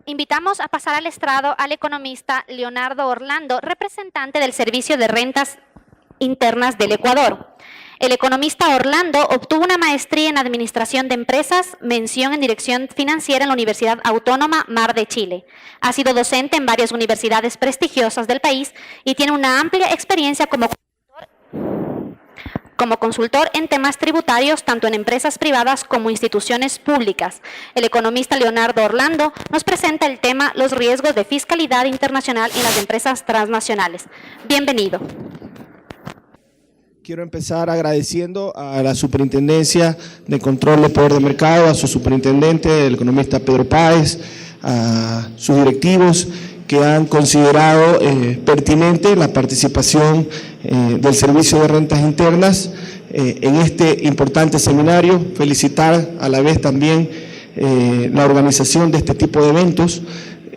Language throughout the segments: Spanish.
invitamos a pasar al estrado al economista Leonardo Orlando, representante del Servicio de Rentas Internas del Ecuador. El economista Orlando obtuvo una maestría en Administración de Empresas, mención en Dirección Financiera en la Universidad Autónoma Mar de Chile. Ha sido docente en varias universidades prestigiosas del país y tiene una amplia experiencia como consultor en temas tributarios, tanto en empresas privadas como instituciones públicas. El economista Leonardo Orlando nos presenta el tema los riesgos de fiscalidad internacional en las empresas transnacionales. Bienvenido. Quiero empezar agradeciendo a la Superintendencia de Control de Poder de Mercado, a su superintendente, el economista Pedro Páez, a sus directivos que han considerado pertinente la participación del Servicio de Rentas Internas en este importante seminario. Felicitar a la vez también la organización de este tipo de eventos,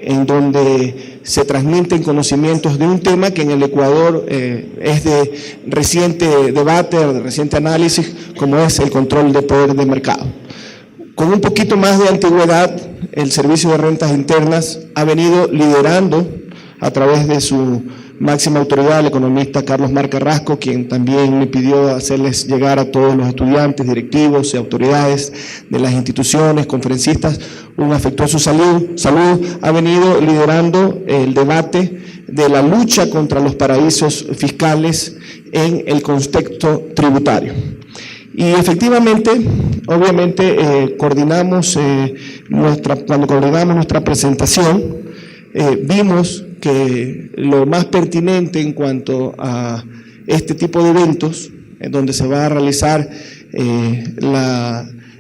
en donde se transmiten conocimientos de un tema que en el Ecuador es de reciente debate, de reciente análisis, como es el control de poder de mercado. Con un poquito más de antigüedad, el Servicio de Rentas Internas ha venido liderando a través de su máxima autoridad, el economista Carlos Mar Carrasco, quien también me pidió hacerles llegar a todos los estudiantes, directivos y autoridades de las instituciones, conferencistas, un afectuoso saludo. Ha venido liderando el debate de la lucha contra los paraísos fiscales en el contexto tributario. Y efectivamente, obviamente, cuando coordinamos nuestra presentación, vimos que lo más pertinente en cuanto a este tipo de eventos, en donde se va a realizar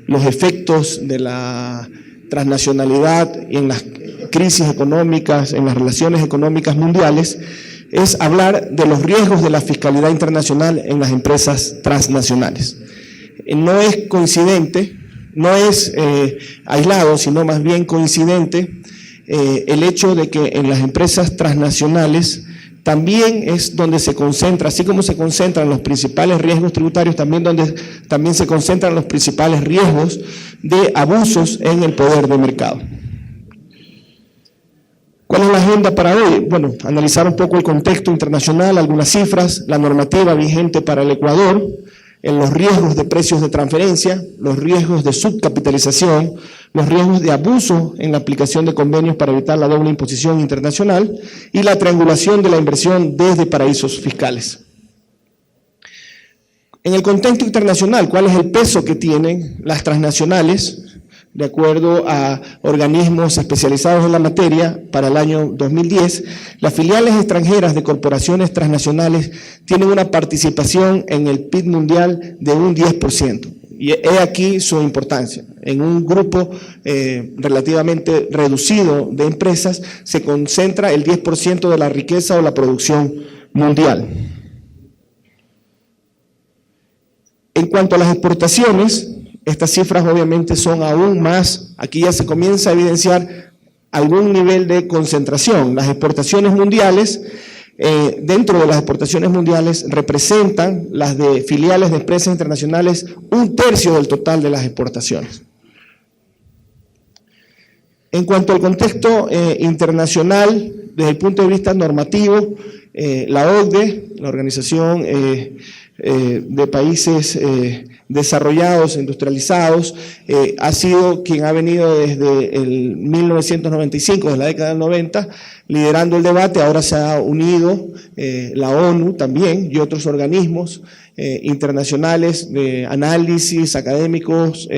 los efectos de la transnacionalidad en las crisis económicas, en las relaciones económicas mundiales, es hablar de los riesgos de la fiscalidad internacional en las empresas transnacionales. No es coincidente, no es aislado, sino más bien coincidente el hecho de que en las empresas transnacionales también es donde se concentra, así como se concentran los principales riesgos tributarios, también se concentran los principales riesgos de abusos en el poder de mercado. ¿Cuál es la agenda para hoy? Bueno, analizar un poco el contexto internacional, algunas cifras, la normativa vigente para el Ecuador, en los riesgos de precios de transferencia, los riesgos de subcapitalización, los riesgos de abuso en la aplicación de convenios para evitar la doble imposición internacional y la triangulación de la inversión desde paraísos fiscales. En el contexto internacional, ¿cuál es el peso que tienen las transnacionales? De acuerdo a organismos especializados en la materia, para el año 2010, las filiales extranjeras de corporaciones transnacionales tienen una participación en el PIB mundial de un 10%. Y he aquí su importancia. En un grupo relativamente reducido de empresas se concentra el 10% de la riqueza o la producción mundial. En cuanto a las exportaciones, estas cifras obviamente son aún más, aquí ya se comienza a evidenciar algún nivel de concentración. Las exportaciones mundiales, dentro de las exportaciones mundiales, representan las de filiales de empresas internacionales 1/3 del total de las exportaciones. En cuanto al contexto internacional, desde el punto de vista normativo, la OCDE, la Organización de Países Desarrollados, Industrializados, ha sido quien ha venido desde el 1995, desde la década del 90, liderando el debate. Ahora se ha unido la ONU también y otros organismos internacionales de análisis académicos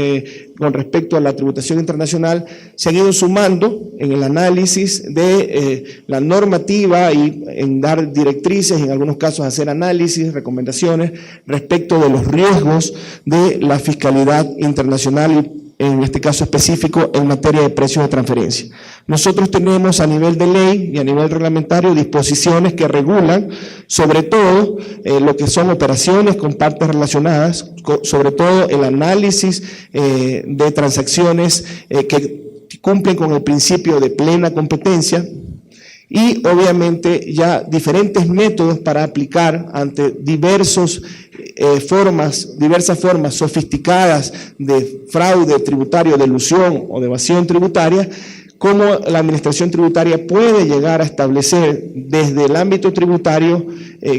con respecto a la tributación internacional, se han ido sumando en el análisis de la normativa y en dar directrices, en algunos casos hacer análisis, recomendaciones respecto de los riesgos de la fiscalidad internacional y en este caso específico en materia de precios de transferencia. Nosotros tenemos a nivel de ley y a nivel reglamentario disposiciones que regulan sobre todo lo que son operaciones con partes relacionadas, sobre todo el análisis de transacciones que cumplen con el principio de plena competencia y obviamente ya diferentes métodos para aplicar ante diversas formas sofisticadas de fraude tributario, de elusión o de evasión tributaria, cómo la administración tributaria puede llegar a establecer desde el ámbito tributario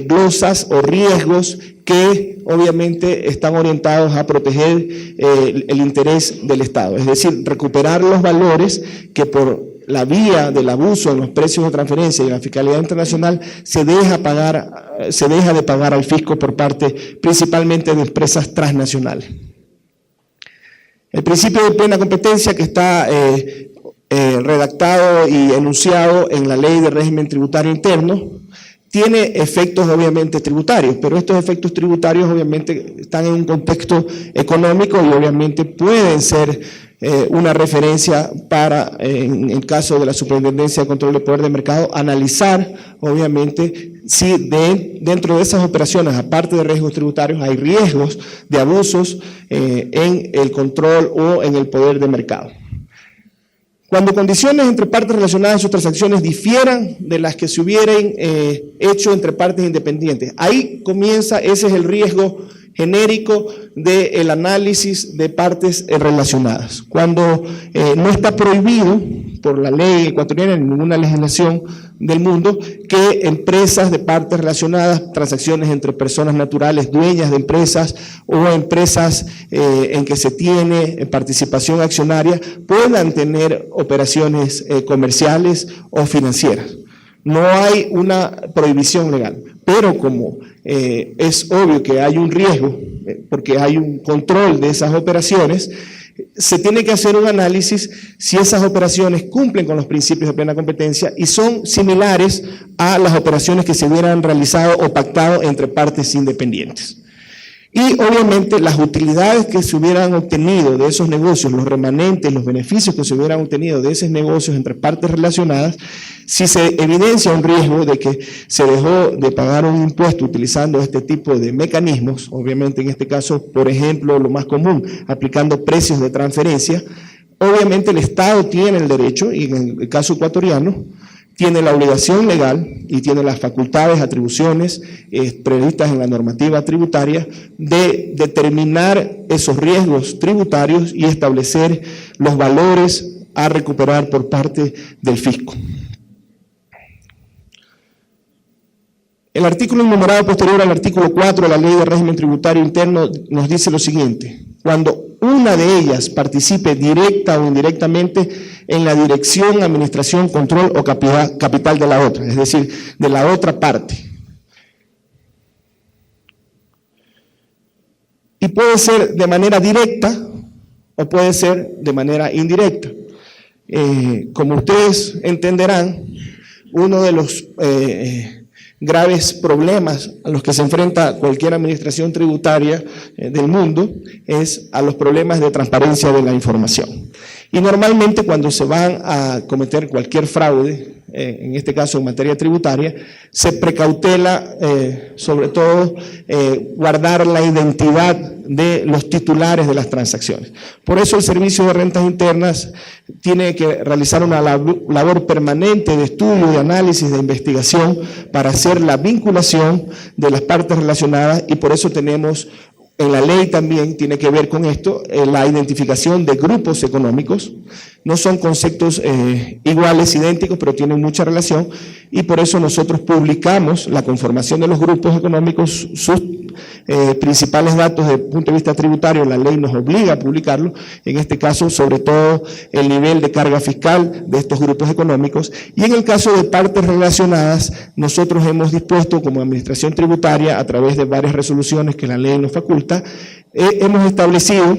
glosas o riesgos que obviamente están orientados a proteger el interés del Estado, es decir, recuperar los valores que por la vía del abuso en los precios de transferencia y la fiscalidad internacional se deja de pagar al fisco por parte principalmente de empresas transnacionales. El principio de plena competencia que está redactado y enunciado en la Ley de Régimen Tributario Interno tiene efectos obviamente tributarios, pero estos efectos tributarios obviamente están en un contexto económico y obviamente pueden ser una referencia para, en el caso de la Superintendencia de Control de Poder de Mercado, analizar obviamente si dentro de esas operaciones, aparte de riesgos tributarios, hay riesgos de abusos en el control o en el poder de mercado. Cuando condiciones entre partes relacionadas en sus transacciones difieran de las que se hubieran hecho entre partes independientes, ahí comienza, ese es el riesgo genérico del análisis de partes relacionadas. Cuando no está prohibido por la ley ecuatoriana ni ninguna legislación del mundo que empresas de partes relacionadas, transacciones entre personas naturales, dueñas de empresas o empresas en que se tiene participación accionaria, puedan tener operaciones comerciales o financieras. No hay una prohibición legal, pero como es obvio que hay un riesgo, porque hay un control de esas operaciones, se tiene que hacer un análisis si esas operaciones cumplen con los principios de plena competencia y son similares a las operaciones que se hubieran realizado o pactado entre partes independientes. Y obviamente las utilidades que se hubieran obtenido de esos negocios, los remanentes, los beneficios que se hubieran obtenido de esos negocios entre partes relacionadas, si se evidencia un riesgo de que se dejó de pagar un impuesto utilizando este tipo de mecanismos, obviamente en este caso, por ejemplo, lo más común, aplicando precios de transferencia, obviamente el Estado tiene el derecho, y en el caso ecuatoriano, tiene la obligación legal y tiene las facultades, atribuciones previstas en la normativa tributaria de determinar esos riesgos tributarios y establecer los valores a recuperar por parte del fisco. El artículo enumerado posterior al artículo 4 de la Ley de Régimen Tributario Interno nos dice lo siguiente: cuando una de ellas participe directa o indirectamente en la dirección, administración, control o capital de la otra, es decir, de la otra parte. Y puede ser de manera directa o puede ser de manera indirecta. Como ustedes entenderán, uno de los graves problemas a los que se enfrenta cualquier administración tributaria del mundo es a los problemas de transparencia de la información. Y normalmente cuando se van a cometer cualquier fraude, en este caso en materia tributaria, se precautela sobre todo guardar la identidad de los titulares de las transacciones. Por eso el Servicio de Rentas Internas tiene que realizar una labor permanente de estudio, de análisis, de investigación para hacer la vinculación de las partes relacionadas, y por eso tenemos en la ley también tiene que ver con esto, la identificación de grupos económicos. No son conceptos iguales, idénticos, pero tienen mucha relación, y por eso nosotros publicamos la conformación de los grupos económicos, sus principales datos desde el punto de vista tributario. La ley nos obliga a publicarlo, en este caso sobre todo el nivel de carga fiscal de estos grupos económicos, y en el caso de partes relacionadas, nosotros hemos dispuesto como administración tributaria, a través de varias resoluciones que la ley nos faculta, hemos establecido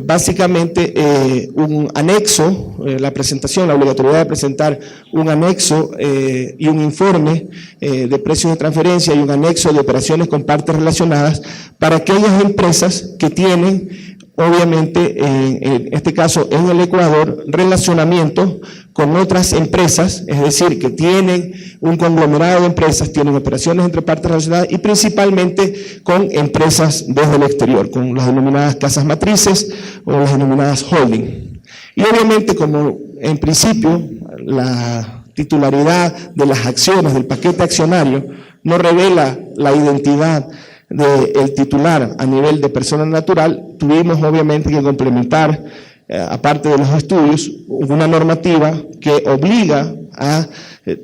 básicamente un anexo, la presentación, la obligatoriedad de presentar un anexo y un informe de precios de transferencia y un anexo de operaciones con partes relacionadas para aquellas empresas que tienen, obviamente, en este caso en el Ecuador, relacionamiento con otras empresas, es decir, que tienen un conglomerado de empresas, tienen operaciones entre partes relacionadas y principalmente con empresas desde el exterior, con las denominadas casas matrices o las denominadas holding. Y obviamente, como en principio la titularidad de las acciones del paquete accionario no revela la identidad del titular a nivel de persona natural, tuvimos obviamente que complementar aparte de los estudios, una normativa que obliga a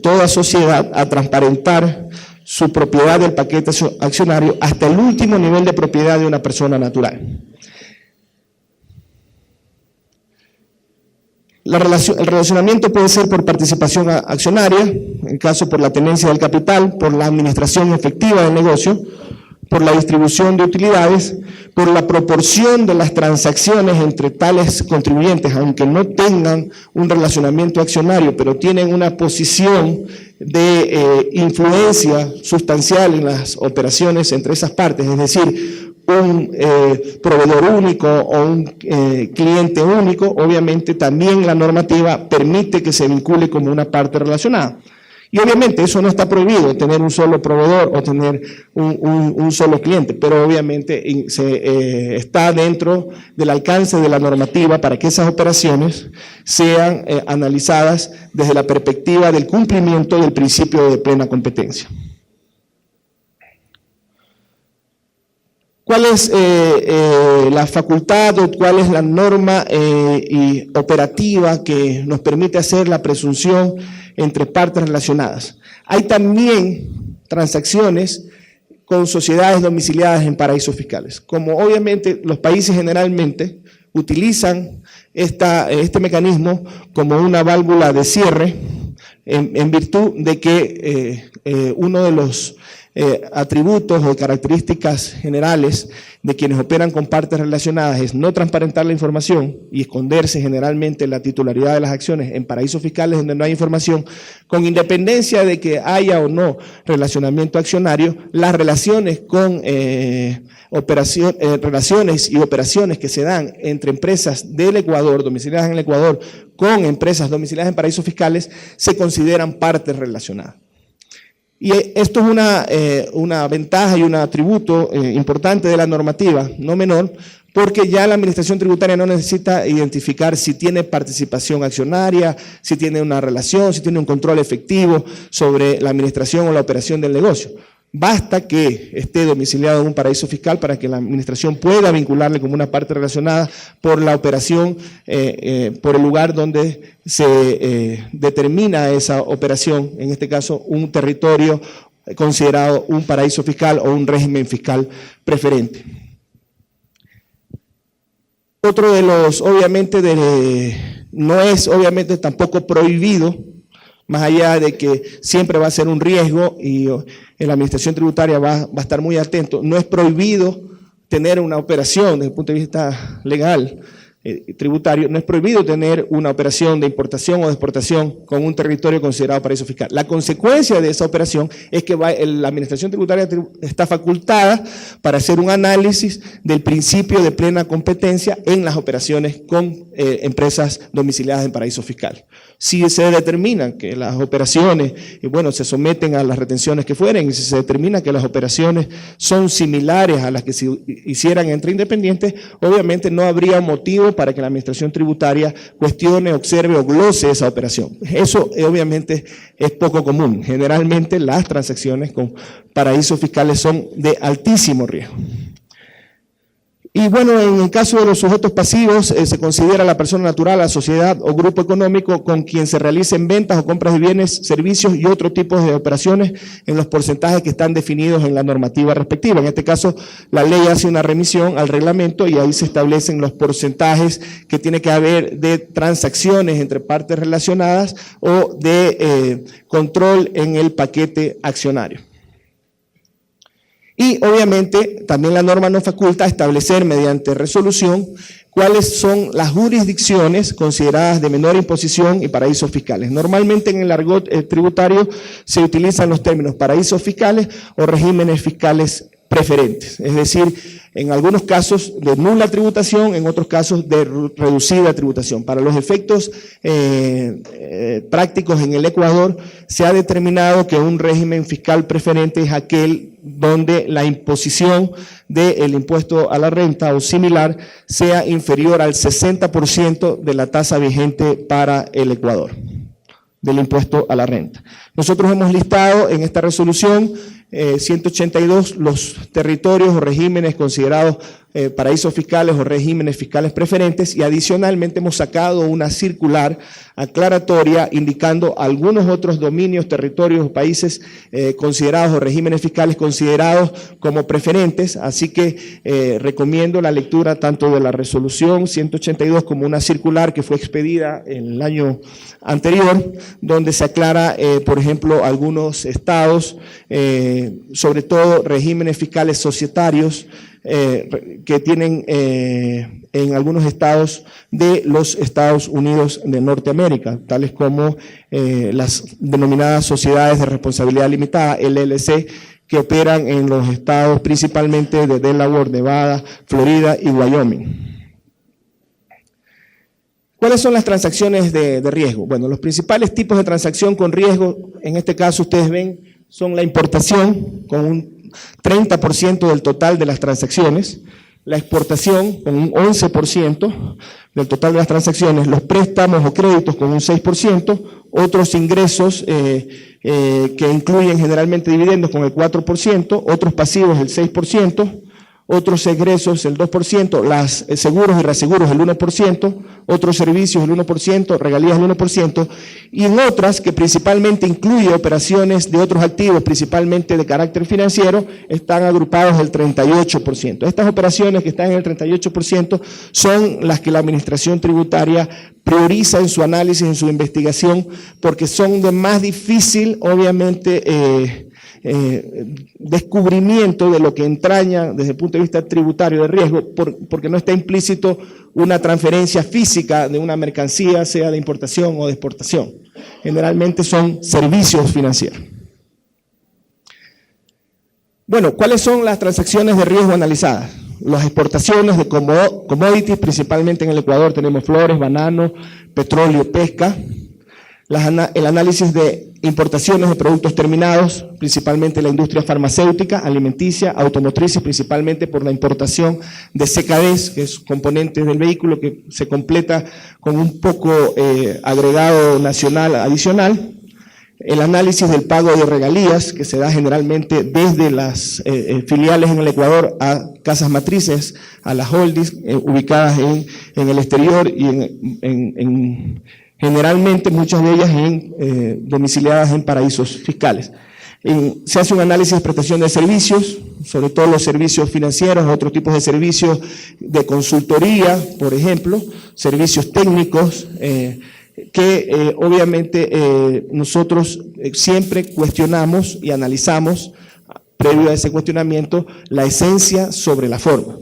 toda sociedad a transparentar su propiedad del paquete accionario hasta el último nivel de propiedad de una persona natural. El relacionamiento puede ser por participación accionaria, en caso por la tenencia del capital, por la administración efectiva del negocio, por la distribución de utilidades, por la proporción de las transacciones entre tales contribuyentes, aunque no tengan un relacionamiento accionario, pero tienen una posición de influencia sustancial en las operaciones entre esas partes, es decir, un proveedor único o un cliente único. Obviamente también la normativa permite que se vincule como una parte relacionada. Y obviamente eso no está prohibido, tener un solo proveedor o tener un solo cliente, pero obviamente está dentro del alcance de la normativa para que esas operaciones sean analizadas desde la perspectiva del cumplimiento del principio de plena competencia. ¿Cuál es la facultad o cuál es la norma operativa que nos permite hacer la presunción entre partes relacionadas? Hay también transacciones con sociedades domiciliadas en paraísos fiscales. Como obviamente los países generalmente utilizan este mecanismo como una válvula de cierre en virtud de que uno de los atributos o características generales de quienes operan con partes relacionadas es no transparentar la información y esconderse generalmente la titularidad de las acciones en paraísos fiscales donde no hay información, con independencia de que haya o no relacionamiento accionario, las relaciones con relaciones y operaciones que se dan entre empresas del Ecuador, domiciliadas en el Ecuador, con empresas domiciliadas en paraísos fiscales, se consideran partes relacionadas. Y esto es una ventaja y un atributo importante de la normativa, no menor, porque ya la administración tributaria no necesita identificar si tiene participación accionaria, si tiene una relación, si tiene un control efectivo sobre la administración o la operación del negocio. Basta que esté domiciliado en un paraíso fiscal para que la administración pueda vincularle como una parte relacionada por la operación, por el lugar donde se determina esa operación, en este caso un territorio considerado un paraíso fiscal o un régimen fiscal preferente. Otro de los, obviamente, no es obviamente tampoco prohibido, más allá de que siempre va a ser un riesgo y la administración tributaria va a estar muy atento, no es prohibido tener una operación desde el punto de vista legal, tributario, no es prohibido tener una operación de importación o de exportación con un territorio considerado paraíso fiscal. La consecuencia de esa operación es que la administración tributaria está facultada para hacer un análisis del principio de plena competencia en las operaciones con empresas domiciliadas en paraísos fiscales. Si se determina que las operaciones, se someten a las retenciones que fueren, y si se determina que las operaciones son similares a las que se hicieran entre independientes, obviamente no habría motivo para que la administración tributaria cuestione, observe o glose esa operación. Eso obviamente es poco común. Generalmente las transacciones con paraísos fiscales son de altísimo riesgo. Y bueno, en el caso de los sujetos pasivos, se considera la persona natural, la sociedad o grupo económico con quien se realicen ventas o compras de bienes, servicios y otro tipo de operaciones en los porcentajes que están definidos en la normativa respectiva. En este caso, la ley hace una remisión al reglamento y ahí se establecen los porcentajes que tiene que haber de transacciones entre partes relacionadas o de control en el paquete accionario. Y obviamente también la norma nos faculta establecer mediante resolución cuáles son las jurisdicciones consideradas de menor imposición y paraísos fiscales. Normalmente en el argot tributario se utilizan los términos paraísos fiscales o regímenes fiscales preferentes, es decir, en algunos casos de nula tributación, en otros casos de reducida tributación. Para los efectos prácticos en el Ecuador, se ha determinado que un régimen fiscal preferente es aquel donde la imposición del impuesto a la renta o similar sea inferior al 60% de la tasa vigente para el Ecuador, del impuesto a la renta. Nosotros hemos listado en esta resolución 182 los territorios o regímenes considerados paraísos fiscales o regímenes fiscales preferentes, y adicionalmente hemos sacado una circular aclaratoria indicando algunos otros dominios, territorios o países considerados o regímenes fiscales considerados como preferentes, así que recomiendo la lectura tanto de la resolución 182 como una circular que fue expedida en el año anterior, donde se aclara, por ejemplo, algunos estados, sobre todo regímenes fiscales societarios, que tienen en algunos estados de los Estados Unidos de Norteamérica, tales como las denominadas sociedades de responsabilidad limitada, LLC, que operan en los estados principalmente de Delaware, Nevada, Florida y Wyoming. ¿Cuáles son las transacciones de riesgo? Bueno, los principales tipos de transacción con riesgo, en este caso ustedes ven, son la importación con un 30% del total de las transacciones, la exportación con un 11% del total de las transacciones, los préstamos o créditos con un 6%, otros ingresos que incluyen generalmente dividendos con el 4%, otros pasivos el 6%, otros egresos el 2%, las seguros y reaseguros el 1%, otros servicios el 1%, regalías el 1%, y en otras que principalmente incluye operaciones de otros activos, principalmente de carácter financiero, están agrupados el 38%. Estas operaciones que están en el 38% son las que la Administración Tributaria prioriza en su análisis, en su investigación, porque son de más difícil, obviamente, descubrimiento de lo que entraña desde el punto de vista tributario de riesgo, porque no está implícito una transferencia física de una mercancía, sea de importación o de exportación. Generalmente son servicios financieros. Bueno, ¿cuáles son las transacciones de riesgo analizadas? Las exportaciones de commodities, principalmente en el Ecuador tenemos flores, banano, petróleo, pesca. El análisis de importaciones de productos terminados, principalmente la industria farmacéutica, alimenticia, automotrices, principalmente por la importación de CKDs, que es componentes del vehículo que se completa con un poco agregado nacional adicional. El análisis del pago de regalías, que se da generalmente desde las filiales en el Ecuador a casas matrices, a las holdings ubicadas en el exterior y generalmente muchas de ellas domiciliadas en paraísos fiscales. Se hace un análisis de prestación de servicios, sobre todo los servicios financieros, otros tipos de servicios de consultoría, por ejemplo, servicios técnicos, que obviamente nosotros siempre cuestionamos y analizamos, previo a ese cuestionamiento, la esencia sobre la forma.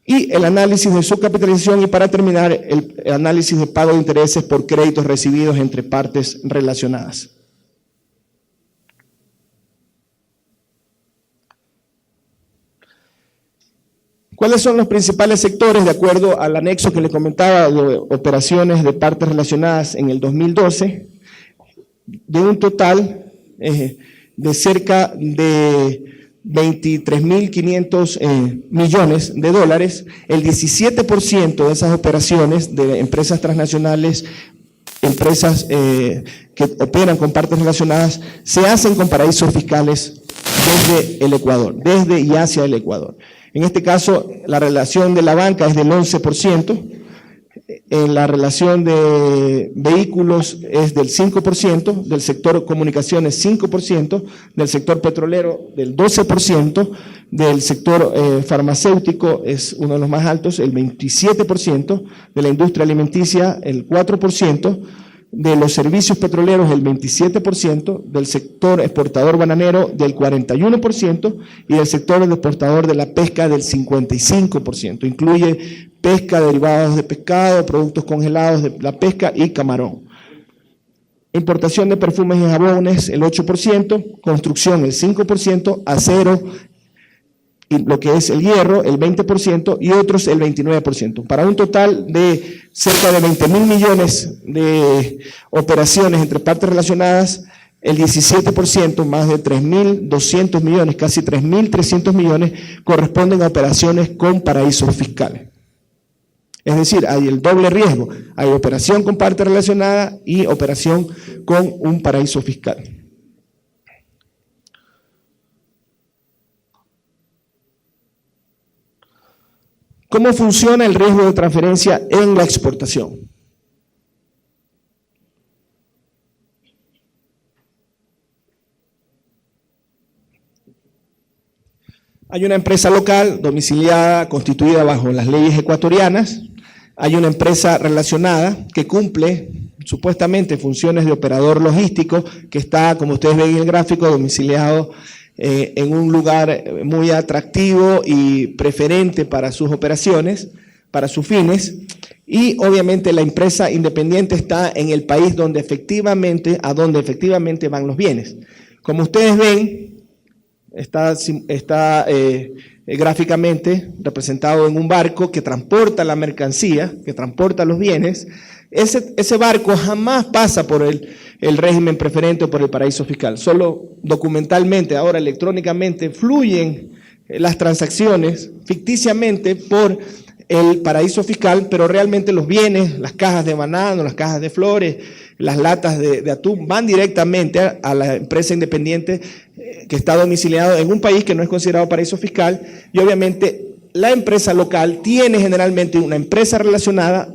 Y el análisis de su capitalización, y para terminar, el análisis de pago de intereses por créditos recibidos entre partes relacionadas. ¿Cuáles son los principales sectores? De acuerdo al anexo que le comentaba de operaciones de partes relacionadas en el 2012, de un total de cerca de 23.500 millones de dólares, el 17% de esas operaciones de empresas transnacionales, empresas que operan con partes relacionadas, se hacen con paraísos fiscales desde el Ecuador, desde y hacia el Ecuador. En este caso, la relación de la banca es del 11%, en la relación de vehículos es del 5%, del sector comunicaciones 5%, del sector petrolero del 12%, del sector farmacéutico es uno de los más altos, el 27%, de la industria alimenticia el 4%, de los servicios petroleros el 27%, del sector exportador bananero del 41% y del sector exportador de la pesca del 55%. Incluye pesca, derivados de pescado, productos congelados de la pesca y camarón. Importación de perfumes y jabones el 8%, construcción el 5%, acero y lo que es el hierro el 20% y otros el 29%, para un total de cerca de 20.000 millones de operaciones entre partes relacionadas. El 17%, más de 3.200 millones, casi 3.300 millones, corresponden a operaciones con paraísos fiscales. Es decir, hay el doble riesgo, hay operación con parte relacionada y operación con un paraíso fiscal. ¿Cómo funciona el riesgo de transferencia en la exportación? Hay una empresa local domiciliada, constituida bajo las leyes ecuatorianas. Hay una empresa relacionada que cumple supuestamente funciones de operador logístico, que está, como ustedes ven en el gráfico, domiciliado en un lugar muy atractivo y preferente para sus operaciones, para sus fines. Y obviamente la empresa independiente está en el país donde efectivamente van los bienes. Como ustedes ven, está gráficamente representado en un barco que transporta la mercancía, que transporta los bienes. Ese barco jamás pasa por el régimen preferente o por el paraíso fiscal. Solo documentalmente, ahora electrónicamente, fluyen las transacciones ficticiamente por el paraíso fiscal, pero realmente los bienes, las cajas de banano, las cajas de flores, las latas de atún, van directamente a la empresa independiente que está domiciliada en un país que no es considerado paraíso fiscal, y obviamente la empresa local tiene generalmente una empresa relacionada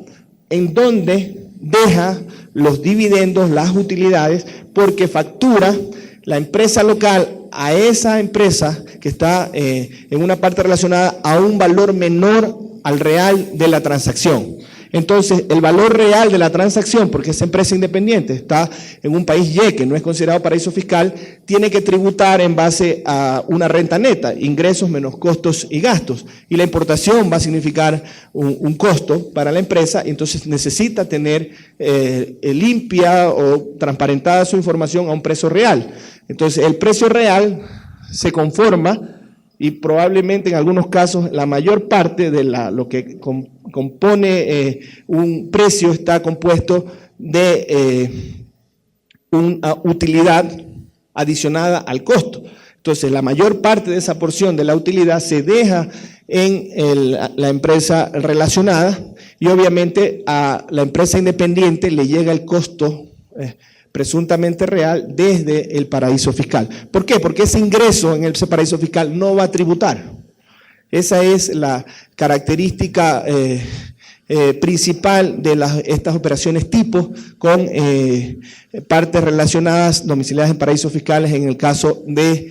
en donde deja los dividendos, las utilidades, porque factura la empresa local a esa empresa que está en una parte relacionada a un valor menor al real de la transacción. Entonces, el valor real de la transacción, porque esa empresa independiente está en un país Y, que no es considerado paraíso fiscal, tiene que tributar en base a una renta neta, ingresos menos costos y gastos. Y la importación va a significar un costo para la empresa, entonces necesita tener limpia o transparentada su información a un precio real. Entonces, el precio real se conforma, y probablemente en algunos casos la mayor parte de lo que compone un precio está compuesto de una utilidad adicionada al costo. Entonces, la mayor parte de esa porción de la utilidad se deja en la empresa relacionada, y obviamente a la empresa independiente le llega el costo presuntamente real desde el paraíso fiscal. ¿Por qué? Porque ese ingreso en ese paraíso fiscal no va a tributar. Esa es la característica principal de estas operaciones tipo con partes relacionadas domiciliadas en paraísos fiscales en el caso de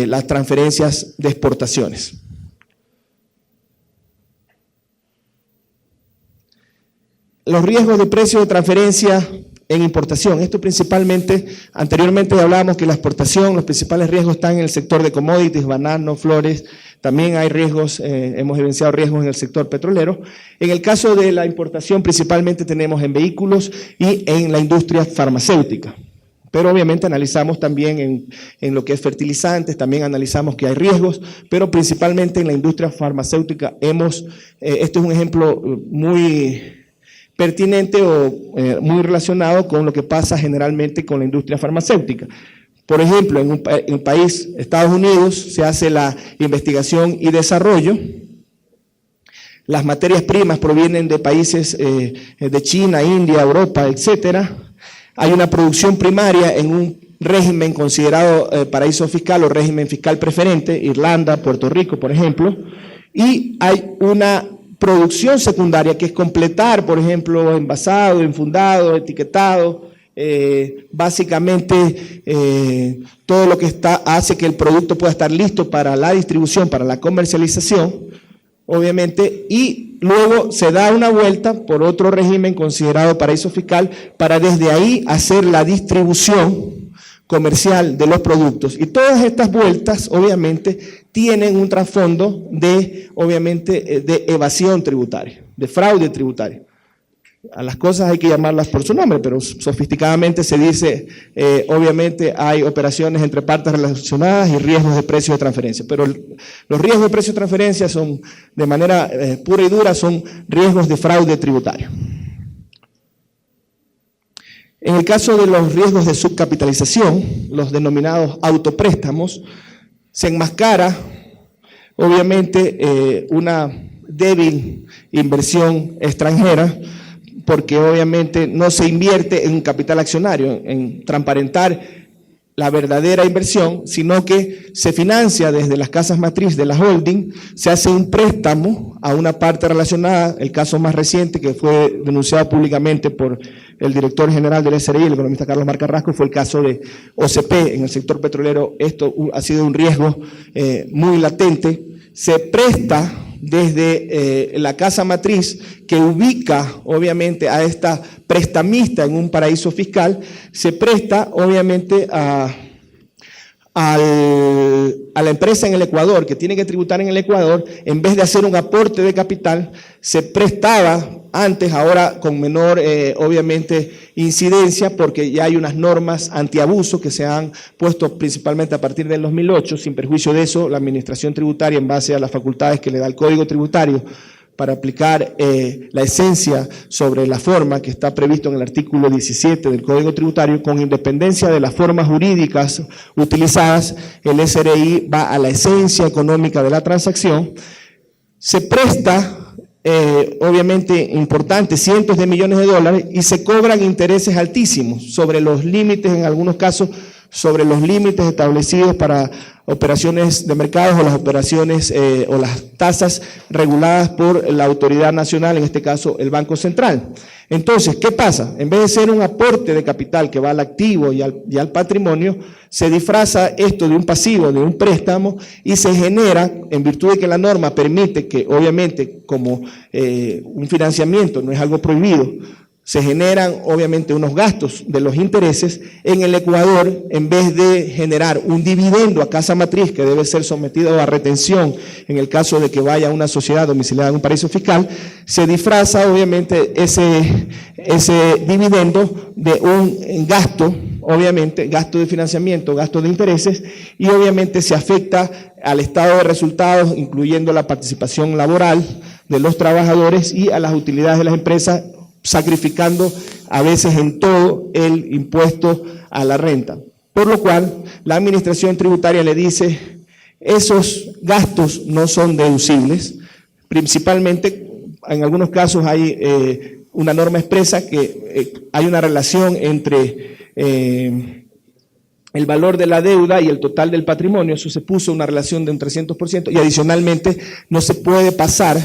las transferencias de exportaciones. Los riesgos de precio de transferencia en importación. Esto principalmente, anteriormente hablábamos que la exportación, los principales riesgos están en el sector de commodities, banano, flores. También hay riesgos, hemos evidenciado riesgos en el sector petrolero. En el caso de la importación, principalmente tenemos en vehículos y en la industria farmacéutica. Pero obviamente analizamos también en lo que es fertilizantes, también analizamos que hay riesgos, pero principalmente en la industria farmacéutica esto es un ejemplo muy pertinente o muy relacionado con lo que pasa generalmente con la industria farmacéutica. Por ejemplo, en un país, Estados Unidos, se hace la investigación y desarrollo. Las materias primas provienen de países de China, India, Europa, etcétera. Hay una producción primaria en un régimen considerado paraíso fiscal o régimen fiscal preferente, Irlanda, Puerto Rico, por ejemplo, y hay una producción secundaria, que es completar, por ejemplo, envasado, enfundado, etiquetado, básicamente todo lo que hace que el producto pueda estar listo para la distribución, para la comercialización, obviamente, y luego se da una vuelta por otro régimen considerado paraíso fiscal para desde ahí hacer la distribución comercial de los productos. Y todas estas vueltas, obviamente, tienen un trasfondo de evasión tributaria, de fraude tributario. A las cosas hay que llamarlas por su nombre, pero sofisticadamente se dice, obviamente hay operaciones entre partes relacionadas y riesgos de precio de transferencia. Pero los riesgos de precio de transferencia son, de manera pura y dura, son riesgos de fraude tributario. En el caso de los riesgos de subcapitalización, los denominados autopréstamos, se enmascara, obviamente, una débil inversión extranjera, porque obviamente no se invierte en capital accionario, en transparentar la verdadera inversión, sino que se financia desde las casas matriz de la holding, se hace un préstamo a una parte relacionada, el caso más reciente que fue denunciado públicamente por el director general del SRI, el economista Carlos Mar Carrasco, fue el caso de OCP en el sector petrolero. Esto ha sido un riesgo muy latente. Se presta desde la casa matriz, que ubica obviamente a esta prestamista en un paraíso fiscal, se presta obviamente a la empresa en el Ecuador, que tiene que tributar en el Ecuador. En vez de hacer un aporte de capital, se prestaba antes, ahora con menor obviamente incidencia, porque ya hay unas normas antiabuso que se han puesto principalmente a partir del 2008. Sin perjuicio de eso, la administración tributaria, en base a las facultades que le da el Código Tributario para aplicar la esencia sobre la forma que está previsto en el artículo 17 del Código Tributario, con independencia de las formas jurídicas utilizadas, el SRI va a la esencia económica de la transacción. Se presta obviamente importante, cientos de millones de dólares, y se cobran intereses altísimos sobre los límites, en algunos casos, sobre los límites establecidos para operaciones de mercados o las operaciones o las tasas reguladas por la autoridad nacional, en este caso el Banco Central. Entonces, ¿qué pasa? En vez de ser un aporte de capital que va al activo y al patrimonio, se disfraza esto de un pasivo, de un préstamo, y se genera, en virtud de que la norma permite que, obviamente, como un financiamiento no es algo prohibido, se generan obviamente unos gastos de los intereses. En el Ecuador, en vez de generar un dividendo a casa matriz que debe ser sometido a retención en el caso de que vaya a una sociedad domiciliada en un paraíso fiscal, se disfraza obviamente ese dividendo de un gasto, obviamente gasto de financiamiento, gasto de intereses, y obviamente se afecta al estado de resultados, incluyendo la participación laboral de los trabajadores y a las utilidades de las empresas, sacrificando a veces en todo el impuesto a la renta. Por lo cual, la administración tributaria le dice, esos gastos no son deducibles. Principalmente, en algunos casos hay una norma expresa que hay una relación entre el valor de la deuda y el total del patrimonio. Eso se puso una relación de un 300%, y adicionalmente no se puede pasar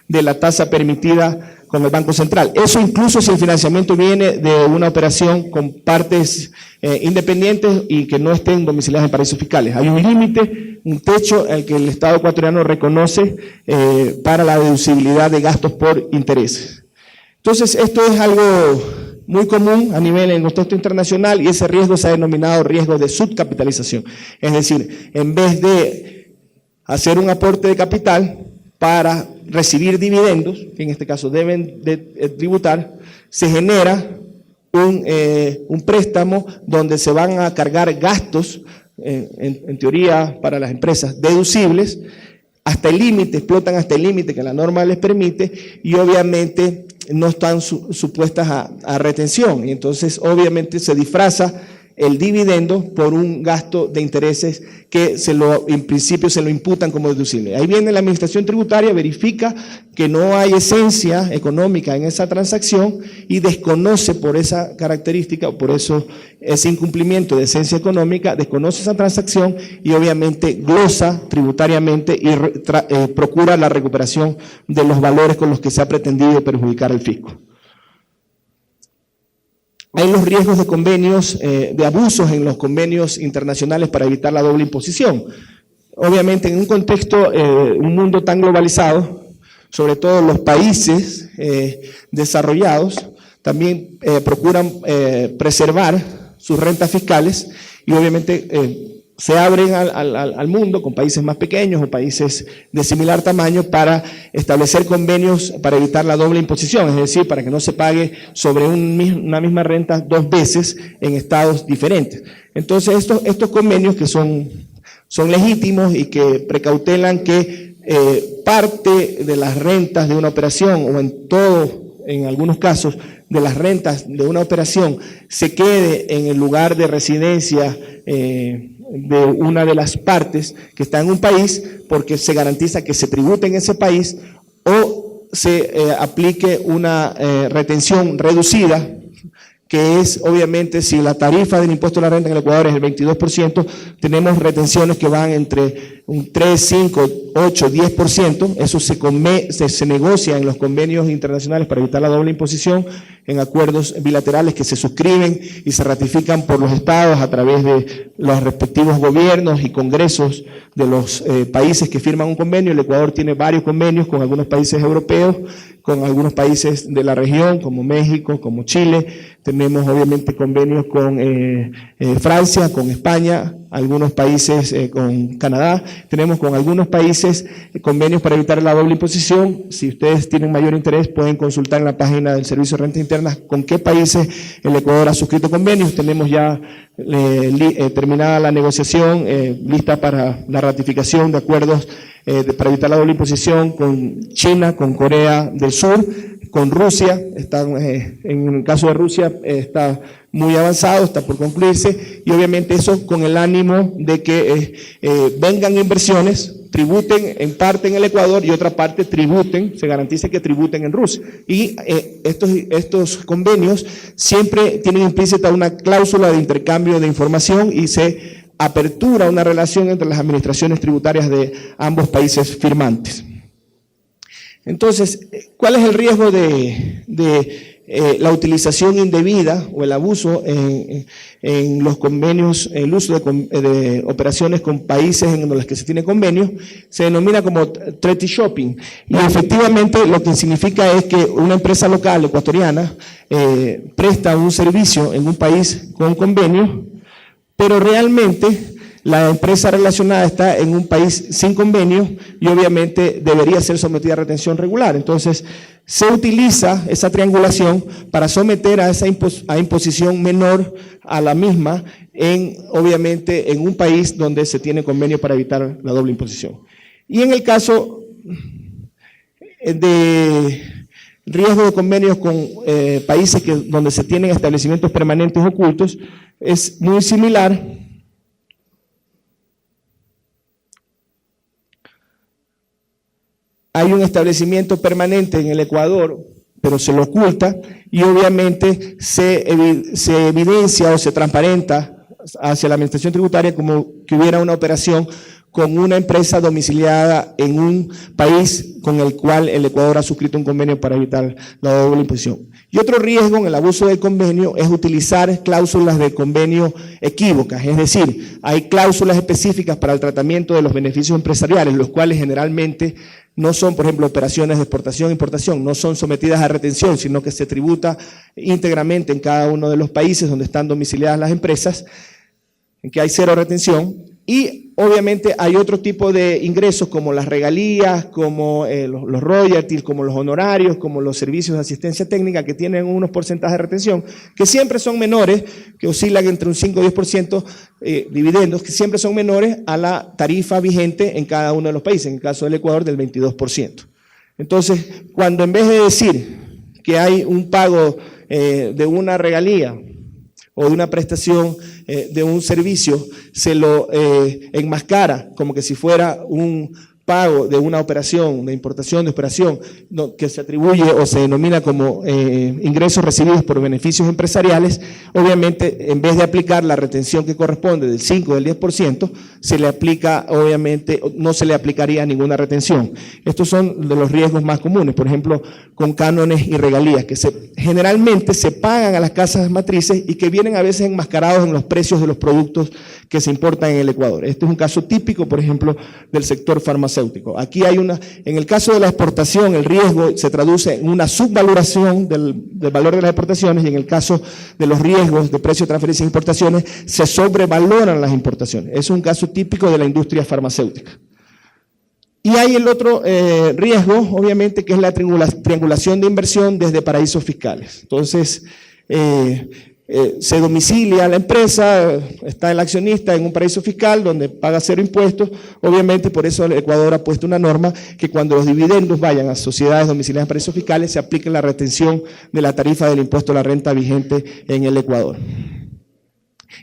de la tasa permitida con el Banco Central. Eso incluso si el financiamiento viene de una operación con partes independientes y que no estén domiciliadas en paraísos fiscales. Hay un límite, un techo al que el Estado ecuatoriano reconoce para la deducibilidad de gastos por intereses. Entonces, esto es algo muy común a nivel en el contexto internacional, y ese riesgo se ha denominado riesgo de subcapitalización. Es decir, en vez de hacer un aporte de capital para recibir dividendos, que en este caso deben de tributar, se genera un préstamo donde se van a cargar gastos, en teoría para las empresas, deducibles, hasta el límite, explotan hasta el límite que la norma les permite, y obviamente no están supuestas a retención. Y entonces obviamente se disfraza el dividendo por un gasto de intereses que en principio se lo imputan como deducible. Ahí viene la administración tributaria, verifica que no hay esencia económica en esa transacción y desconoce por esa característica, o por eso ese incumplimiento de esencia económica, desconoce esa transacción y obviamente glosa tributariamente y procura la recuperación de los valores con los que se ha pretendido perjudicar al fisco. Hay los riesgos de convenios, de abusos en los convenios internacionales para evitar la doble imposición. Obviamente, en un contexto, un mundo tan globalizado, sobre todo los países desarrollados, también procuran preservar sus rentas fiscales, y obviamente se abren al mundo con países más pequeños o países de similar tamaño para establecer convenios para evitar la doble imposición, es decir, para que no se pague sobre una misma renta dos veces en estados diferentes. Entonces, estos convenios que son legítimos y que precautelan que parte de las rentas de una operación, o en algunos casos, de las rentas de una operación, se quede en el lugar de residencia de una de las partes que está en un país, porque se garantiza que se tribute en ese país, o se aplique una retención reducida que es, obviamente, si la tarifa del impuesto a la renta en el Ecuador es el 22%, tenemos retenciones que van entre un 3, 5, 8, 10%. Eso se negocia en los convenios internacionales para evitar la doble imposición, en acuerdos bilaterales que se suscriben y se ratifican por los estados a través de los respectivos gobiernos y congresos de los países que firman un convenio. El Ecuador tiene varios convenios con algunos países europeos, con algunos países de la región, como México, como Chile. Tenemos obviamente convenios con Francia, con España, algunos países con Canadá. Tenemos con algunos países convenios para evitar la doble imposición. Si ustedes tienen mayor interés, pueden consultar en la página del Servicio de Rentas Internas con qué países el Ecuador ha suscrito convenios. Tenemos ya terminada la negociación, lista para la ratificación de acuerdos para evitar la doble imposición con China, con Corea del Sur, con Rusia. En el caso de Rusia está muy avanzado, está por concluirse, y obviamente eso con el ánimo de que vengan inversiones, tributen en parte en el Ecuador y otra parte se garantice que tributen en Rusia. Y estos convenios siempre tienen implícita una cláusula de intercambio de información y se apertura una relación entre las administraciones tributarias de ambos países firmantes. Entonces, ¿cuál es el riesgo de la utilización indebida o el abuso en los convenios, el uso de operaciones con países en los que se tiene convenios? Se denomina como treaty shopping, y efectivamente lo que significa es que una empresa local ecuatoriana presta un servicio en un país con convenio, pero realmente la empresa relacionada está en un país sin convenio y obviamente debería ser sometida a retención regular. Entonces, se utiliza esa triangulación para someter a esa imposición menor a la misma, obviamente en un país donde se tiene convenio para evitar la doble imposición. Y en el caso de riesgo de convenios con países donde se tienen establecimientos permanentes ocultos, es muy similar. Hay un establecimiento permanente en el Ecuador, pero se lo oculta, y obviamente se evidencia o se transparenta hacia la administración tributaria como que hubiera una operación con una empresa domiciliada en un país con el cual el Ecuador ha suscrito un convenio para evitar la doble imposición. Y otro riesgo en el abuso del convenio es utilizar cláusulas de convenio equívocas, es decir, hay cláusulas específicas para el tratamiento de los beneficios empresariales, los cuales generalmente no son, por ejemplo, operaciones de exportación e importación, no son sometidas a retención, sino que se tributa íntegramente en cada uno de los países donde están domiciliadas las empresas, en que hay cero retención. Y obviamente hay otro tipo de ingresos como las regalías, como los royalties, como los honorarios, como los servicios de asistencia técnica que tienen unos porcentajes de retención que siempre son menores, que oscilan entre un 5 y 10%, dividendos que siempre son menores a la tarifa vigente en cada uno de los países, en el caso del Ecuador del 22%. Entonces, cuando en vez de decir que hay un pago de una regalía o de una prestación de un servicio, se lo enmascara como que si fuera un pago de una operación de importación, de operación, que se atribuye o se denomina como ingresos recibidos por beneficios empresariales. Obviamente, en vez de aplicar la retención que corresponde del 5 o del 10%, se le aplica, obviamente, no se le aplicaría ninguna retención. Estos son de los riesgos más comunes, por ejemplo, con cánones y regalías, que generalmente se pagan a las casas matrices y que vienen a veces enmascarados en los precios de los productos que se importan en el Ecuador. Este es un caso típico, por ejemplo, del sector farmacéutico. Aquí hay en el caso de la exportación, el riesgo se traduce en una subvaloración del valor de las exportaciones, y en el caso de los riesgos de precio de transferencia e importaciones, se sobrevaloran las importaciones. Es un caso típico de la industria farmacéutica. Y hay el otro riesgo, obviamente, que es la triangulación de inversión desde paraísos fiscales. Entonces, se domicilia la empresa, está el accionista en un paraíso fiscal donde paga cero impuestos. Obviamente, por eso el Ecuador ha puesto una norma que cuando los dividendos vayan a sociedades domiciliadas en paraísos fiscales se aplique la retención de la tarifa del impuesto a la renta vigente en el Ecuador.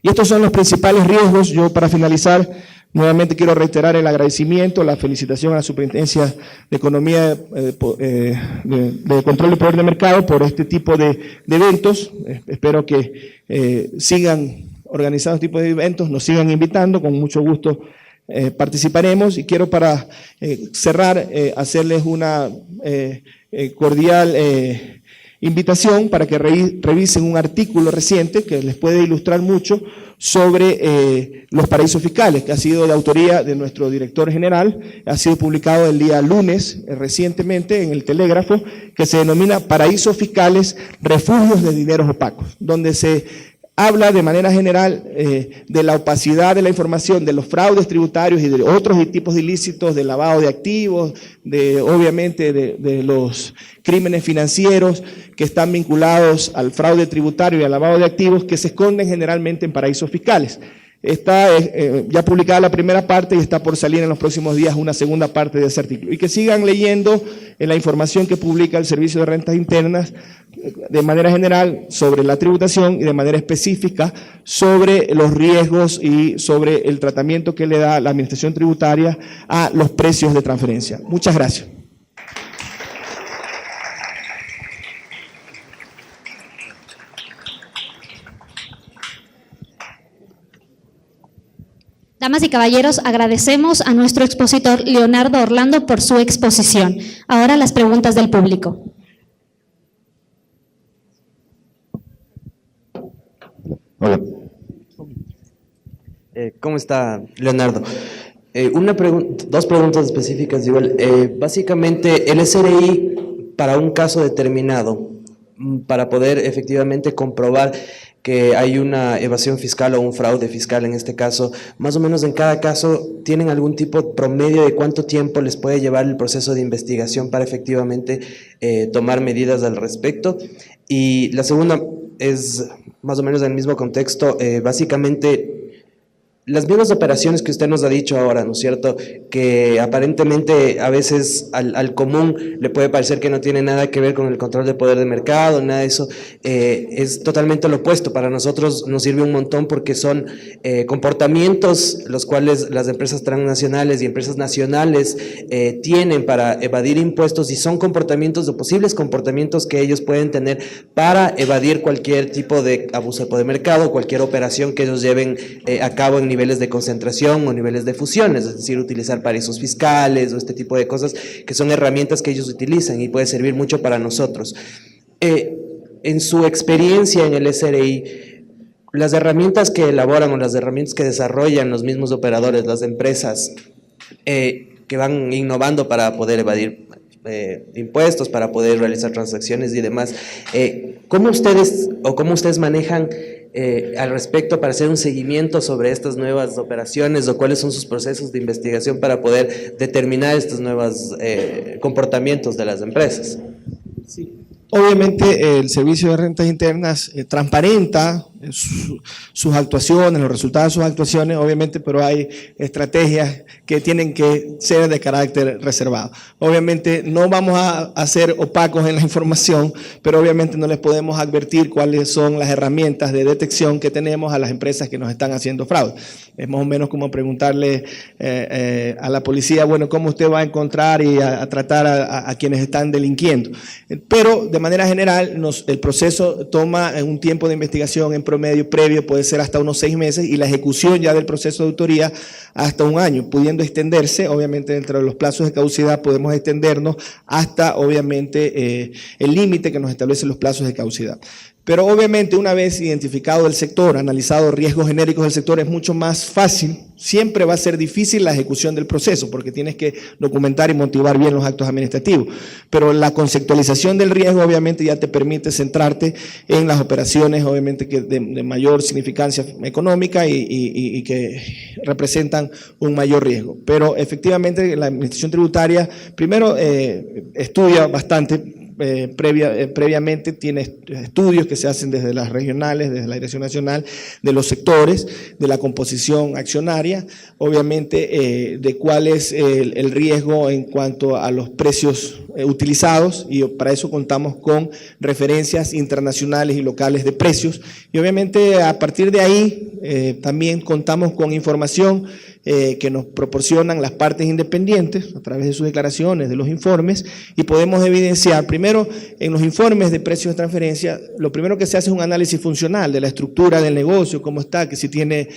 Y estos son los principales riesgos. Yo, para finalizar, Nuevamente quiero reiterar el agradecimiento, la felicitación a la Superintendencia de Economía de Control y Poder de Mercado por este tipo de eventos. Espero que sigan organizando este tipo de eventos, nos sigan invitando, con mucho gusto participaremos. Y quiero para cerrar hacerles una cordial invitación para que revisen un artículo reciente que les puede ilustrar mucho sobre los paraísos fiscales, que ha sido de autoría de nuestro director general, ha sido publicado el día lunes recientemente en el Telégrafo, que se denomina Paraísos Fiscales, Refugios de Dineros Opacos, donde se habla de manera general de la opacidad de la información, de los fraudes tributarios y de otros tipos de ilícitos, de lavado de activos, obviamente de los crímenes financieros que están vinculados al fraude tributario y al lavado de activos, que se esconden generalmente en paraísos fiscales. Está ya publicada la primera parte y está por salir en los próximos días una segunda parte de ese artículo. Y que sigan leyendo la información que publica el Servicio de Rentas Internas de manera general sobre la tributación y de manera específica sobre los riesgos y sobre el tratamiento que le da la Administración Tributaria a los precios de transferencia. Muchas gracias. Damas y caballeros, agradecemos a nuestro expositor Leonardo Orlando por su exposición. Ahora las preguntas del público. Hola. ¿Cómo está, Leonardo? Dos preguntas específicas igual. Básicamente, el SRI, para un caso determinado, para poder efectivamente comprobar que hay una evasión fiscal o un fraude fiscal en este caso, más o menos en cada caso, ¿tienen algún tipo de promedio de cuánto tiempo les puede llevar el proceso de investigación para efectivamente tomar medidas al respecto? Y la segunda es más o menos en el mismo contexto, básicamente las mismas operaciones que usted nos ha dicho ahora, ¿no es cierto?, que aparentemente a veces al común le puede parecer que no tiene nada que ver con el control de poder de mercado, nada de eso, es totalmente lo opuesto. Para nosotros nos sirve un montón porque son comportamientos los cuales las empresas transnacionales y empresas nacionales tienen para evadir impuestos, y son comportamientos o posibles comportamientos que ellos pueden tener para evadir cualquier tipo de abuso de poder de mercado, cualquier operación que ellos lleven a cabo en niveles de concentración o niveles de fusiones, es decir, utilizar paraísos fiscales o este tipo de cosas que son herramientas que ellos utilizan y puede servir mucho para nosotros. En su experiencia en el SRI, las herramientas que elaboran o las herramientas que desarrollan los mismos operadores, las empresas que van innovando para poder evadir impuestos, para poder realizar transacciones y demás, ¿cómo ustedes manejan al respecto para hacer un seguimiento sobre estas nuevas operaciones, o cuáles son sus procesos de investigación para poder determinar estos nuevos comportamientos de las empresas? Sí. Obviamente el Servicio de Rentas Internas transparenta sus actuaciones, los resultados de sus actuaciones, obviamente, pero hay estrategias que tienen que ser de carácter reservado. Obviamente no vamos a ser opacos en la información, pero obviamente no les podemos advertir cuáles son las herramientas de detección que tenemos a las empresas que nos están haciendo fraude. Es más o menos como preguntarle a la policía, bueno, ¿cómo usted va a encontrar y a tratar a quienes están delinquiendo? Pero de manera general el proceso toma un tiempo de investigación en promedio previo, puede ser hasta unos 6 meses, y la ejecución ya del proceso de autoría hasta 1 año, pudiendo extenderse, obviamente dentro de los plazos de caducidad podemos extendernos hasta obviamente el límite que nos establecen los plazos de caducidad. Pero obviamente una vez identificado el sector, analizado riesgos genéricos del sector, es mucho más fácil. Siempre va a ser difícil la ejecución del proceso porque tienes que documentar y motivar bien los actos administrativos. Pero la conceptualización del riesgo obviamente ya te permite centrarte en las operaciones obviamente que de mayor significancia económica y que representan un mayor riesgo. Pero efectivamente la Administración Tributaria primero estudia bastante. Previamente tiene estudios que se hacen desde las regionales, desde la Dirección Nacional, de los sectores, de la composición accionaria, obviamente de cuál es el riesgo en cuanto a los precios utilizados, y para eso contamos con referencias internacionales y locales de precios, y obviamente a partir de ahí también contamos con información que nos proporcionan las partes independientes a través de sus declaraciones, de los informes, y podemos evidenciar, primero, en los informes de precios de transferencia, lo primero que se hace es un análisis funcional de la estructura del negocio, cómo está, que si tiene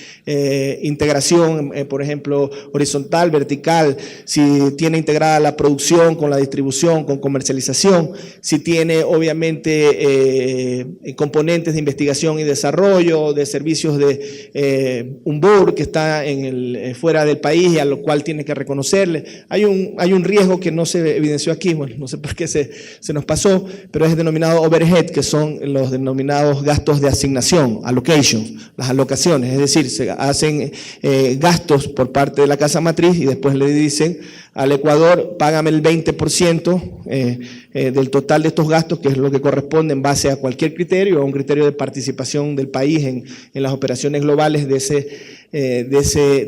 integración, por ejemplo, horizontal, vertical, si tiene integrada la producción con la distribución, con comercialización, si tiene obviamente componentes de investigación y desarrollo, de servicios de un board que está fuera del país y a lo cual tiene que reconocerle. Hay un riesgo que no se evidenció aquí, bueno, no sé por qué se nos pasó, pero es denominado overhead, que son los denominados gastos de asignación, allocations, las alocaciones, es decir, se hacen gastos por parte de la casa matriz y después le dicen al Ecuador, págame el 20% del total de estos gastos, que es lo que corresponde en base a cualquier criterio, a un criterio de participación del país en las operaciones globales de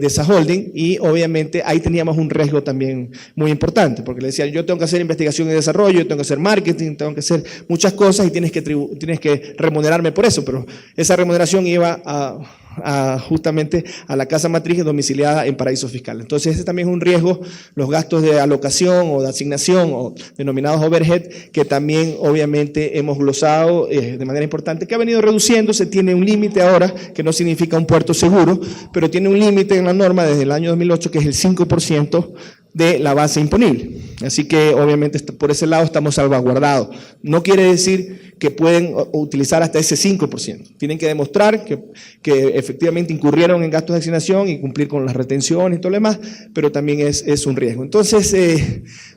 esa holding, y obviamente ahí teníamos un riesgo también muy importante, porque le decían, yo tengo que hacer investigación y desarrollo, yo tengo que hacer marketing, tengo que hacer muchas cosas y tienes que remunerarme por eso, pero esa remuneración iba justamente a la casa matriz domiciliada en paraísos fiscales. Entonces ese también es un riesgo, los gastos de alocación o de asignación o denominados overhead, que también obviamente hemos glosado de manera importante, que ha venido reduciéndose, tiene un límite ahora, que no significa un puerto seguro, pero tiene un límite en la norma desde el año 2008, que es el 5% de la base imponible. Así que obviamente por ese lado estamos salvaguardados. No quiere decir que pueden utilizar hasta ese 5%. Tienen que demostrar que efectivamente incurrieron en gastos de asignación y cumplir con las retenciones y todo lo demás, pero también es un riesgo. Entonces,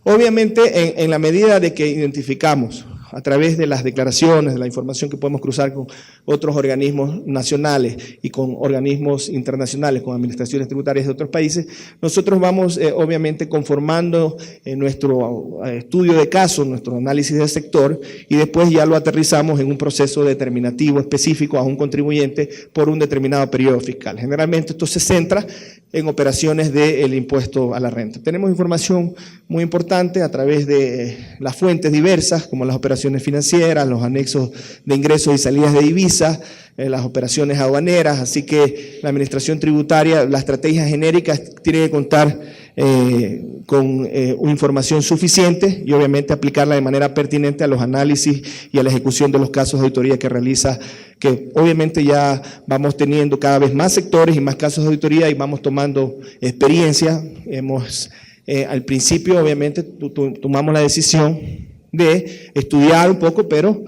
obviamente en la medida de que identificamos a través de las declaraciones, de la información que podemos cruzar con otros organismos nacionales y con organismos internacionales, con administraciones tributarias de otros países, nosotros vamos obviamente conformando nuestro estudio de caso, nuestro análisis del sector, y después ya lo aterrizamos en un proceso determinativo específico a un contribuyente por un determinado periodo fiscal. Generalmente esto se centra en operaciones del impuesto a la renta. Tenemos información muy importante a través de las fuentes diversas, como las operaciones financieras, los anexos de ingresos y salidas de divisas, las operaciones aduaneras, así que la administración tributaria, la estrategia genérica tiene que contar con información suficiente y obviamente aplicarla de manera pertinente a los análisis y a la ejecución de los casos de auditoría que realiza, que obviamente ya vamos teniendo cada vez más sectores y más casos de auditoría y vamos tomando experiencia. Al principio obviamente tomamos la decisión de estudiar un poco, pero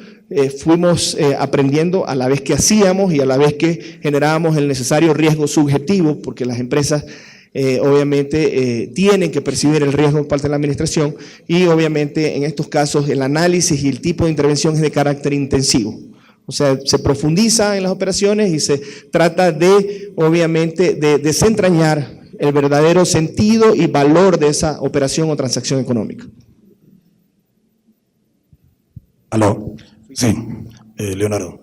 fuimos aprendiendo a la vez que hacíamos y a la vez que generábamos el necesario riesgo subjetivo, porque las empresas obviamente tienen que percibir el riesgo por parte de la administración, y obviamente en estos casos el análisis y el tipo de intervención es de carácter intensivo. O sea, se profundiza en las operaciones y se trata de, obviamente, de desentrañar el verdadero sentido y valor de esa operación o transacción económica. Aló, sí, Leonardo.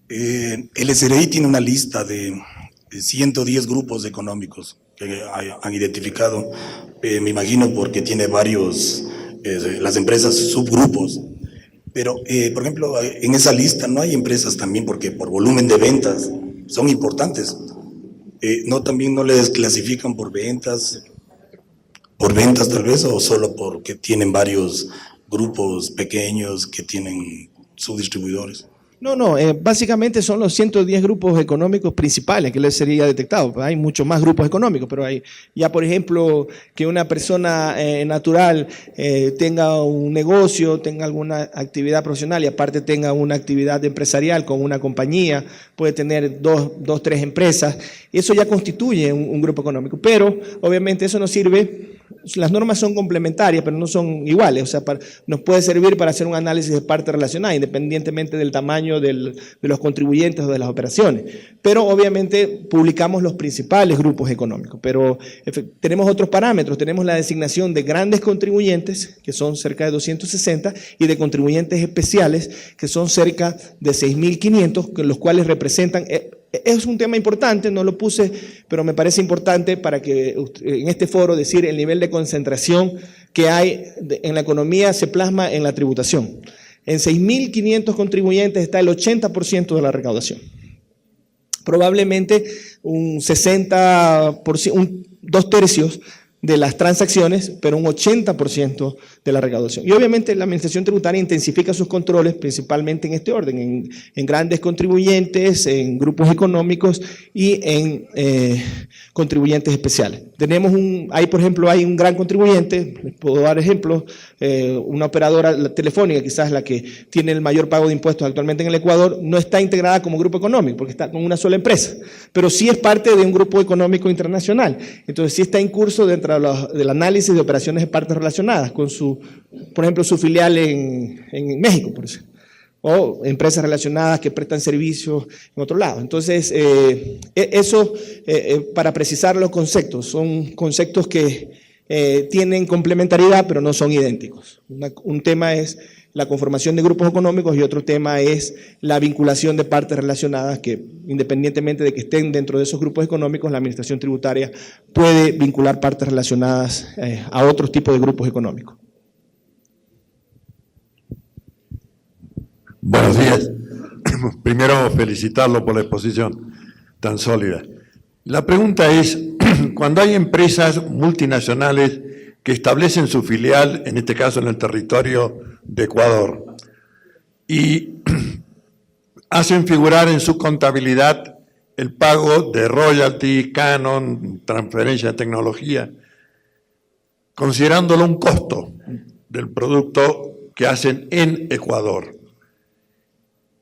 El SRI tiene una lista de 110 grupos económicos que han identificado, me imagino porque tiene varios, las empresas subgrupos, pero por ejemplo en esa lista no hay empresas también porque por volumen de ventas son importantes, también no les clasifican por ventas tal vez, o solo porque tienen varios grupos pequeños que tienen subdistribuidores. No, básicamente son los 110 grupos económicos principales que les sería detectado. Hay muchos más grupos económicos, pero hay ya, por ejemplo, que una persona natural tenga un negocio, tenga alguna actividad profesional y aparte tenga una actividad empresarial con una compañía, puede tener dos, tres empresas, y eso ya constituye un grupo económico. Pero obviamente eso no sirve. Las normas son complementarias, pero no son iguales. O sea, nos puede servir para hacer un análisis de parte relacionada, independientemente del tamaño de los contribuyentes o de las operaciones. Pero obviamente publicamos los principales grupos económicos. Pero tenemos otros parámetros. Tenemos la designación de grandes contribuyentes, que son cerca de 260, y de contribuyentes especiales, que son cerca de 6.500, los cuales representan... Es un tema importante, no lo puse, pero me parece importante para que en este foro decir el nivel de concentración que hay en la economía se plasma en la tributación. En 6.500 contribuyentes está el 80% de la recaudación. probablemente un 60%, 2/3 de las transacciones, pero un 80% de la recaudación. Y obviamente la Administración Tributaria intensifica sus controles principalmente en este orden, en grandes contribuyentes, en grupos económicos y en contribuyentes especiales. Por ejemplo, hay un gran contribuyente, les puedo dar ejemplos, una operadora telefónica, quizás la que tiene el mayor pago de impuestos actualmente en el Ecuador, no está integrada como grupo económico, porque está con una sola empresa, pero sí es parte de un grupo económico internacional. Entonces sí está en curso dentro del análisis de operaciones de partes relacionadas con por ejemplo, su filial en México, por ejemplo, o empresas relacionadas que prestan servicios en otro lado. Entonces, eso, para precisar los conceptos, son conceptos que tienen complementariedad, pero no son idénticos. Un tema es la conformación de grupos económicos y otro tema es la vinculación de partes relacionadas que, independientemente de que estén dentro de esos grupos económicos, la Administración Tributaria puede vincular partes relacionadas a otros tipos de grupos económicos. Buenos días. Primero, felicitarlo por la exposición tan sólida. La pregunta es, cuando hay empresas multinacionales que establecen su filial, en este caso en el territorio de Ecuador, y hacen figurar en su contabilidad el pago de royalty, canon, transferencia de tecnología, considerándolo un costo del producto que hacen en Ecuador,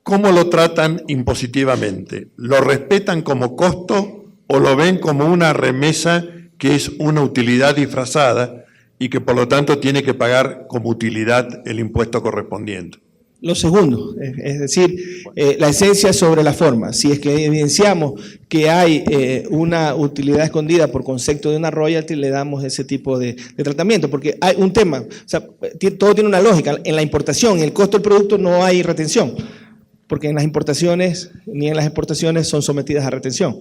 ¿cómo lo tratan impositivamente? ¿Lo respetan como costo o lo ven como una remesa que es una utilidad disfrazada y que por lo tanto tiene que pagar como utilidad el impuesto correspondiente? Lo segundo, es decir, la esencia sobre la forma. Si es que evidenciamos que hay una utilidad escondida por concepto de una royalty, le damos ese tipo de tratamiento, porque hay un tema, o sea, todo tiene una lógica. En la importación, en el costo del producto no hay retención, porque en las importaciones ni en las exportaciones son sometidas a retención.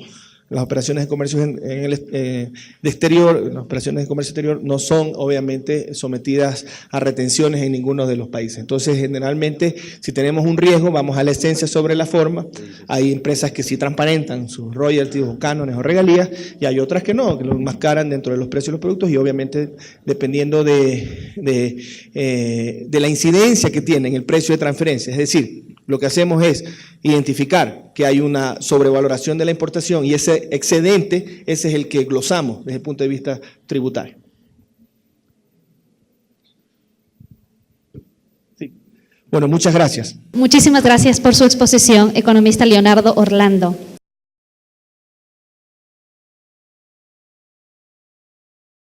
Las operaciones de comercio de exterior, las operaciones de comercio exterior no son obviamente sometidas a retenciones en ninguno de los países. Entonces, generalmente, si tenemos un riesgo, vamos a la esencia sobre la forma. Hay empresas que sí transparentan sus royalties o cánones o regalías, y hay otras que no, que lo enmascaran dentro de los precios de los productos, y obviamente, dependiendo de la incidencia que tiene en el precio de transferencia. Es decir, lo que hacemos es identificar que hay una sobrevaloración de la importación y ese excedente, ese es el que glosamos desde el punto de vista tributario. Sí. Bueno, muchas gracias. Muchísimas gracias por su exposición, economista Leonardo Orlando.